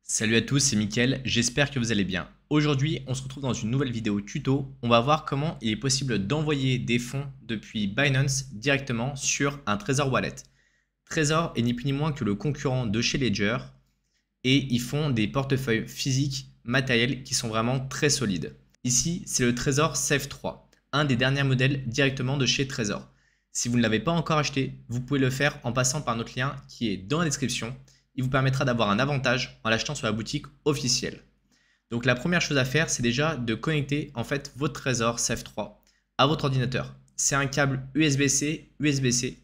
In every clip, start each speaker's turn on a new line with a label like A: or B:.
A: Salut à tous, c'est Mickaël, j'espère que vous allez bien. Aujourd'hui, on se retrouve dans une nouvelle vidéo tuto. On va voir comment il est possible d'envoyer des fonds depuis Binance directement sur un Trezor Wallet. Trezor est ni plus ni moins que le concurrent de chez Ledger et ils font des portefeuilles physiques matériels qui sont vraiment très solides. Ici, c'est le Trezor Safe 3, un des derniers modèles directement de chez Trezor. Si vous ne l'avez pas encore acheté, vous pouvez le faire en passant par notre lien qui est dans la description. Il vous permettra d'avoir un avantage en l'achetant sur la boutique officielle. Donc la première chose à faire, c'est déjà de connecter en fait votre Trezor Safe 3 à votre ordinateur. C'est un câble USB-C, USB-C.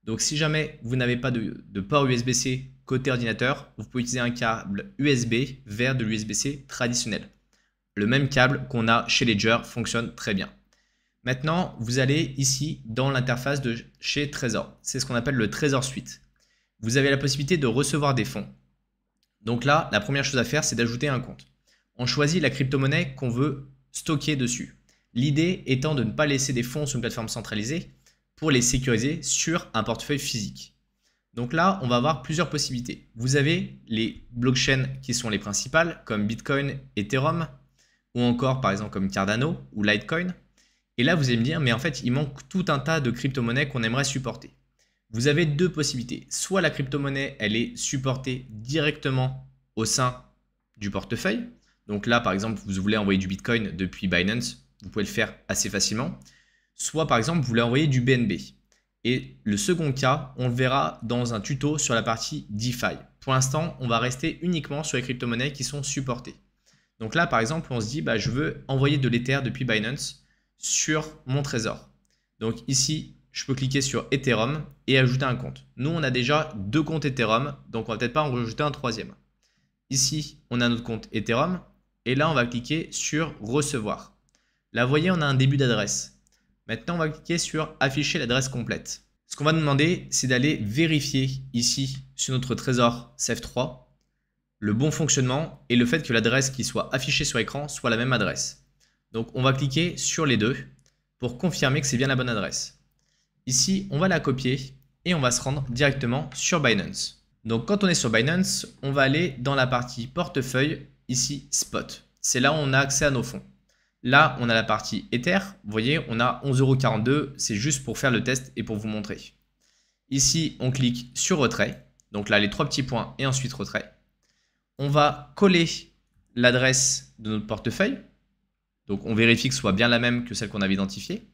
A: Donc si jamais vous n'avez pas de port USB-C côté ordinateur, vous pouvez utiliser un câble USB vers de l'USB-C traditionnel. Le même câble qu'on a chez Ledger fonctionne très bien. Maintenant, vous allez ici dans l'interface de chez Trezor. C'est ce qu'on appelle le Trezor Suite. Vous avez la possibilité de recevoir des fonds. Donc là, la première chose à faire, c'est d'ajouter un compte. On choisit la crypto-monnaie qu'on veut stocker dessus. L'idée étant de ne pas laisser des fonds sur une plateforme centralisée pour les sécuriser sur un portefeuille physique. Donc là, on va avoir plusieurs possibilités. Vous avez les blockchains qui sont les principales, comme Bitcoin, Ethereum, ou encore par exemple comme Cardano ou Litecoin. Et là, vous allez me dire, mais en fait, il manque tout un tas de crypto-monnaies qu'on aimerait supporter. Vous avez deux possibilités. Soit la crypto-monnaie, elle est supportée directement au sein du portefeuille. Donc là, par exemple, vous voulez envoyer du Bitcoin depuis Binance, vous pouvez le faire assez facilement. Soit, par exemple, vous voulez envoyer du BNB. Et le second cas, on le verra dans un tuto sur la partie DeFi. Pour l'instant, on va rester uniquement sur les crypto-monnaies qui sont supportées. Donc là, par exemple, on se dit, je veux envoyer de l'Ether depuis Binance sur mon Trezor. Donc ici, je peux cliquer sur Ethereum et ajouter un compte. Nous, on a déjà deux comptes Ethereum, donc on va peut-être pas en rajouter un troisième. Ici, on a notre compte Ethereum et là, on va cliquer sur Recevoir. Là, vous voyez, on a un début d'adresse. Maintenant, on va cliquer sur Afficher l'adresse complète. Ce qu'on va nous demander, c'est d'aller vérifier ici sur notre Trezor Safe 3 le bon fonctionnement et le fait que l'adresse qui soit affichée sur l'écran soit la même adresse. Donc, on va cliquer sur les deux pour confirmer que c'est bien la bonne adresse. Ici, on va la copier et on va se rendre directement sur Binance. Donc, quand on est sur Binance, on va aller dans la partie portefeuille, ici Spot. C'est là où on a accès à nos fonds. Là, on a la partie Ether. Vous voyez, on a 11,42 €. C'est juste pour faire le test et pour vous montrer. Ici, on clique sur retrait. Donc là, les trois petits points et ensuite retrait. On va coller l'adresse de notre portefeuille. Donc, on vérifie que ce soit bien la même que celle qu'on avait identifiée.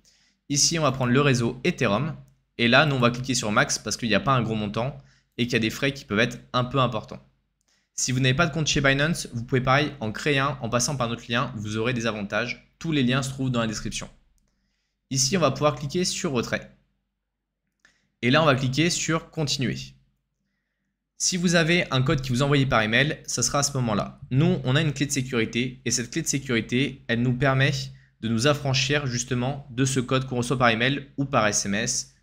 A: Ici, on va prendre le réseau Ethereum. Et là, nous, on va cliquer sur Max parce qu'il n'y a pas un gros montant et qu'il y a des frais qui peuvent être un peu importants. Si vous n'avez pas de compte chez Binance, vous pouvez pareil en créer un en passant par notre lien. Vous aurez des avantages. Tous les liens se trouvent dans la description. Ici, on va pouvoir cliquer sur Retrait. Et là, on va cliquer sur Continuer. Si vous avez un code qui vous est envoyé par email, ça sera à ce moment-là. Nous, on a une clé de sécurité et cette clé de sécurité, elle nous permet de nous affranchir justement de ce code qu'on reçoit par email ou par SMS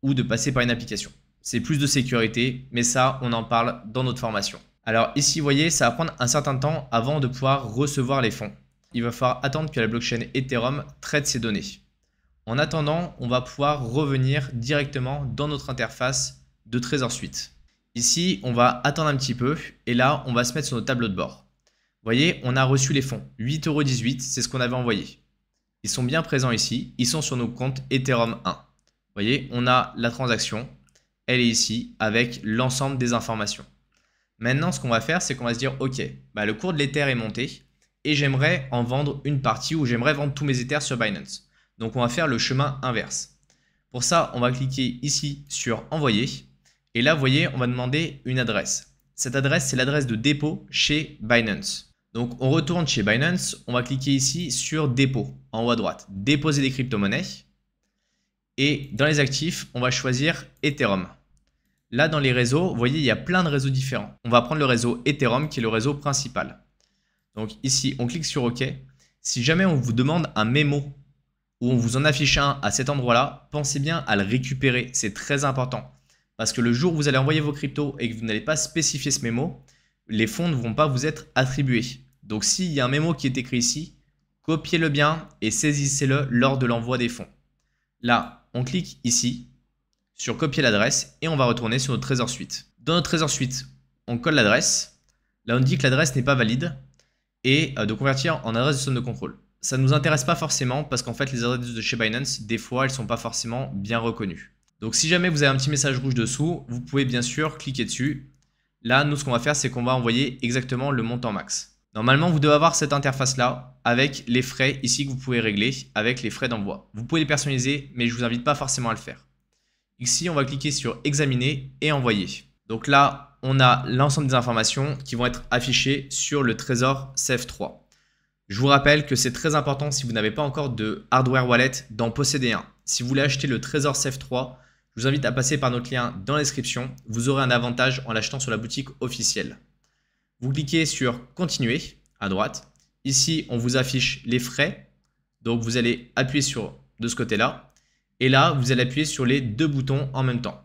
A: ou de passer par une application. C'est plus de sécurité, mais ça, on en parle dans notre formation. Alors ici, vous voyez, ça va prendre un certain temps avant de pouvoir recevoir les fonds. Il va falloir attendre que la blockchain Ethereum traite ces données. En attendant, on va pouvoir revenir directement dans notre interface de Trezor Suite. Ici, on va attendre un petit peu et là, on va se mettre sur notre tableau de bord. Vous voyez, on a reçu les fonds. 8,18 €, c'est ce qu'on avait envoyé. Ils sont bien présents ici. Ils sont sur nos comptes Ethereum 1. Vous voyez, on a la transaction. Elle est ici avec l'ensemble des informations. Maintenant, ce qu'on va faire, c'est qu'on va se dire, OK, le cours de l'Ether est monté et j'aimerais en vendre une partie ou j'aimerais vendre tous mes Ethers sur Binance. Donc, on va faire le chemin inverse. Pour ça, on va cliquer ici sur Envoyer. Et là, vous voyez, on va demander une adresse. Cette adresse, c'est l'adresse de dépôt chez Binance. Donc, on retourne chez Binance. On va cliquer ici sur Dépôt, en haut à droite. Déposer des crypto-monnaies. Et dans les actifs, on va choisir Ethereum. Là, dans les réseaux, vous voyez, il y a plein de réseaux différents. On va prendre le réseau Ethereum, qui est le réseau principal. Donc ici, on clique sur OK. Si jamais on vous demande un mémo ou on vous en affiche un à cet endroit-là, pensez bien à le récupérer. C'est très important. Parce que le jour où vous allez envoyer vos cryptos et que vous n'allez pas spécifier ce mémo, les fonds ne vont pas vous être attribués. Donc s'il y a un mémo qui est écrit ici, copiez-le bien et saisissez-le lors de l'envoi des fonds. Là, on clique ici sur copier l'adresse et on va retourner sur notre Trezor Suite. Dans notre Trezor Suite, on colle l'adresse. Là, on dit que l'adresse n'est pas valide et de convertir en adresse de zone de contrôle. Ça ne nous intéresse pas forcément parce qu'en fait, les adresses de chez Binance, des fois, elles ne sont pas forcément bien reconnues. Donc, si jamais vous avez un petit message rouge dessous, vous pouvez bien sûr cliquer dessus. Là, nous, ce qu'on va faire, c'est qu'on va envoyer exactement le montant max. Normalement, vous devez avoir cette interface-là avec les frais ici que vous pouvez régler avec les frais d'envoi. Vous pouvez les personnaliser, mais je ne vous invite pas forcément à le faire. Ici, on va cliquer sur examiner et envoyer. Donc là, on a l'ensemble des informations qui vont être affichées sur le Trésor Safe 3. Je vous rappelle que c'est très important si vous n'avez pas encore de hardware wallet d'en posséder un. Si vous voulez acheter le Trésor Safe 3, je vous invite à passer par notre lien dans la description. Vous aurez un avantage en l'achetant sur la boutique officielle. Vous cliquez sur continuer à droite. Ici, on vous affiche les frais. Donc, vous allez appuyer sur de ce côté-là. Et là, vous allez appuyer sur les deux boutons en même temps.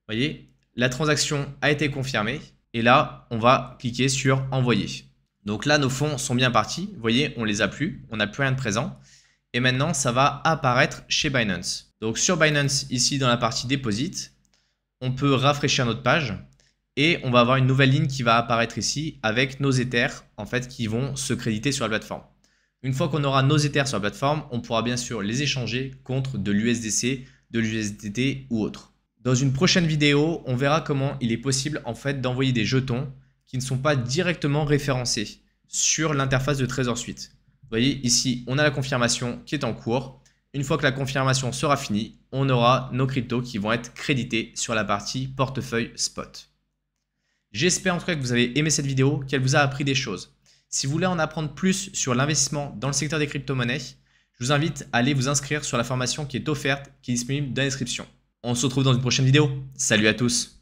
A: Vous voyez, la transaction a été confirmée. Et là, on va cliquer sur envoyer. Donc là, nos fonds sont bien partis. Vous voyez, on les a plus. On n'a plus rien de présent. Et maintenant, ça va apparaître chez Binance. Donc sur Binance, ici dans la partie Deposit, on peut rafraîchir notre page. Et on va avoir une nouvelle ligne qui va apparaître ici avec nos Ethers en fait, qui vont se créditer sur la plateforme. Une fois qu'on aura nos Ethers sur la plateforme, on pourra bien sûr les échanger contre de l'USDC, de l'USDT ou autre. Dans une prochaine vidéo, on verra comment il est possible en fait d'envoyer des jetons qui ne sont pas directement référencés sur l'interface de Trésor Suite. Vous voyez ici, on a la confirmation qui est en cours. Une fois que la confirmation sera finie, on aura nos cryptos qui vont être crédités sur la partie portefeuille spot. J'espère en tout cas que vous avez aimé cette vidéo, qu'elle vous a appris des choses. Si vous voulez en apprendre plus sur l'investissement dans le secteur des crypto-monnaies, je vous invite à aller vous inscrire sur la formation qui est offerte, qui est disponible dans la description. On se retrouve dans une prochaine vidéo. Salut à tous!